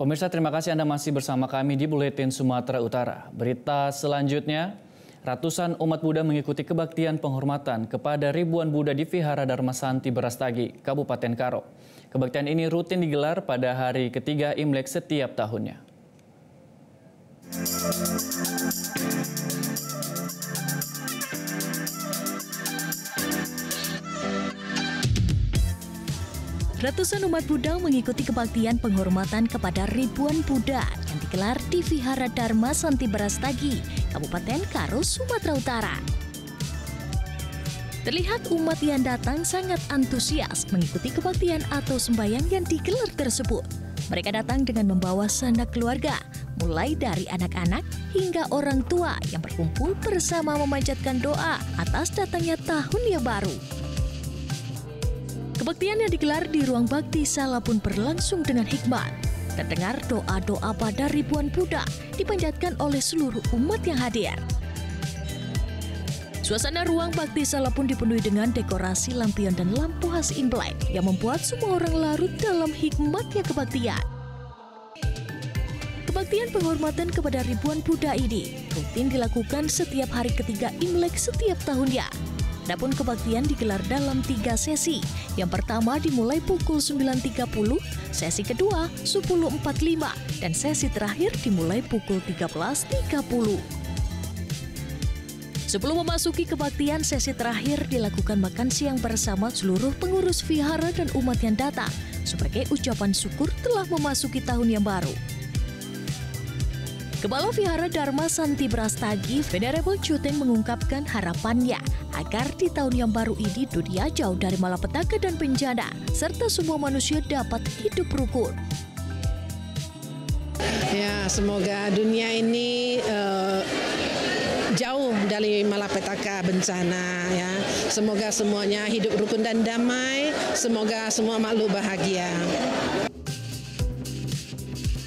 Pemirsa, terima kasih Anda masih bersama kami di Buletin Sumatera Utara. Berita selanjutnya, ratusan umat Buddha mengikuti kebaktian penghormatan kepada ribuan Buddha di Vihara Dharma Santi Brastagi, Kabupaten Karo. Kebaktian ini rutin digelar pada hari ketiga Imlek setiap tahunnya. Ratusan umat Buddha mengikuti kebaktian penghormatan kepada ribuan Buddha yang digelar di Vihara Dharma Santi Brastagi, Kabupaten Karo, Sumatera Utara. Terlihat umat yang datang sangat antusias mengikuti kebaktian atau sembahyang yang digelar tersebut. Mereka datang dengan membawa sanak keluarga, mulai dari anak-anak hingga orang tua yang berkumpul bersama memanjatkan doa atas datangnya tahun yang baru. Kebaktian yang digelar di ruang bakti sala pun berlangsung dengan hikmat. Terdengar doa-doa pada ribuan Buddha dipanjatkan oleh seluruh umat yang hadir. Suasana ruang bakti sala pun dipenuhi dengan dekorasi lampion dan lampu khas Imlek yang membuat semua orang larut dalam hikmatnya kebaktian. Kebaktian penghormatan kepada ribuan Buddha ini rutin dilakukan setiap hari ketiga Imlek setiap tahunnya. Adapun kebaktian digelar dalam 3 sesi. Yang pertama dimulai pukul 9.30, sesi kedua 10.45, dan sesi terakhir dimulai pukul 13.30. Sebelum memasuki kebaktian, sesi terakhir dilakukan makan siang bersama seluruh pengurus vihara dan umat yang datang sebagai ucapan syukur telah memasuki tahun yang baru. Kepala Vihara Dharma Santi Brastagi, Venerable Chuteng mengungkapkan harapannya agar di tahun yang baru ini dunia jauh dari malapetaka dan bencana, serta semua manusia dapat hidup rukun. Ya, semoga dunia ini jauh dari malapetaka bencana. Ya, semoga semuanya hidup rukun dan damai. Semoga semua makhluk bahagia.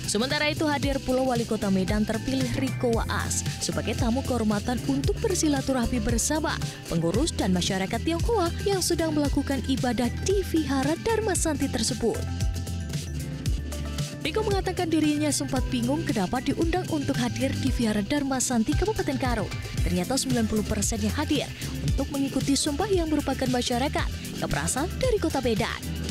Sementara itu hadir pula Wali Kota Medan terpilih Riko Waas sebagai tamu kehormatan untuk bersilaturahmi bersama pengurus dan masyarakat Tionghoa yang sedang melakukan ibadah di Vihara Dharma Santi tersebut. Riko mengatakan dirinya sempat bingung kenapa diundang untuk hadir di Vihara Dharma Santi Kabupaten Karo. Ternyata 90% yang hadir untuk mengikuti sumpah yang merupakan masyarakat yang berasal dari Kota Medan.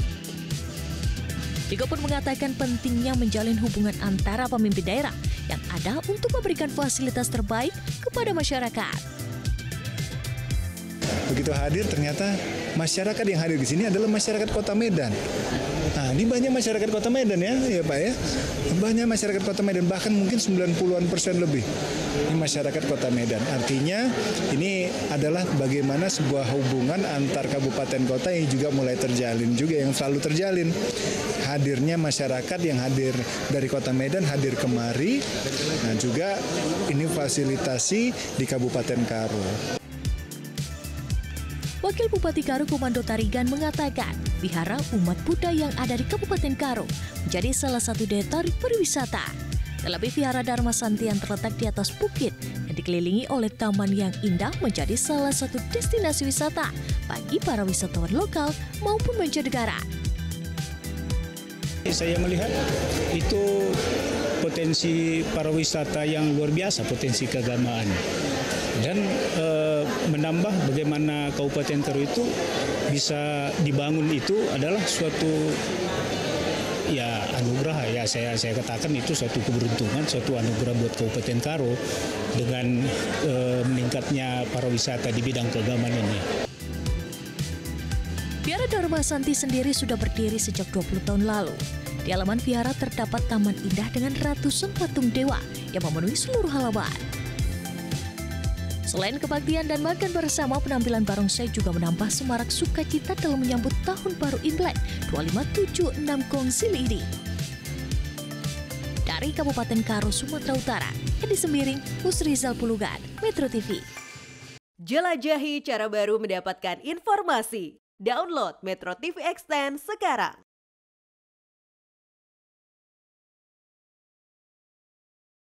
Riko pun mengatakan pentingnya menjalin hubungan antara pemimpin daerah yang ada untuk memberikan fasilitas terbaik kepada masyarakat. Begitu hadir, ternyata masyarakat yang hadir di sini adalah masyarakat Kota Medan. Nah, ini banyak masyarakat Kota Medan ya Pak ya. Banyak masyarakat Kota Medan, bahkan mungkin 90% lebih. Ini masyarakat Kota Medan. Artinya ini adalah bagaimana sebuah hubungan antar kabupaten kota yang juga mulai terjalin juga, yang selalu terjalin. Hadirnya masyarakat yang hadir dari Kota Medan hadir kemari. Nah, juga ini fasilitasi di Kabupaten Karo. Wakil Bupati Karo Komando Tarigan mengatakan, Vihara umat Buddha yang ada di Kabupaten Karo menjadi salah satu daya tarik pariwisata. Terlebih Vihara Dharma Santi yang terletak di atas bukit yang dikelilingi oleh taman yang indah menjadi salah satu destinasi wisata bagi para wisatawan lokal maupun mancanegara. Saya melihat itu potensi pariwisata yang luar biasa, potensi keagamaan. Dan menambah bagaimana Kabupaten Karo itu bisa dibangun itu adalah suatu ya anugerah ya, saya katakan itu suatu keberuntungan, suatu anugerah buat Kabupaten Karo dengan meningkatnya pariwisata di bidang keagamaan ini. Vihara Dharma Santi sendiri sudah berdiri sejak 20 tahun lalu. Di halaman vihara terdapat taman indah dengan ratusan patung dewa yang memenuhi seluruh halaman. Selain kebaktian dan makan bersama, penampilan barongsai juga menambah semarak sukacita dalam menyambut Tahun Baru Imlek 2576 Kongsil ini. Dari Kabupaten Karo, Sumatera Utara, Edi Sembiring, Musrizal Pulugan, Metro TV. Jelajahi cara baru mendapatkan informasi. Download Metro TV Extend sekarang.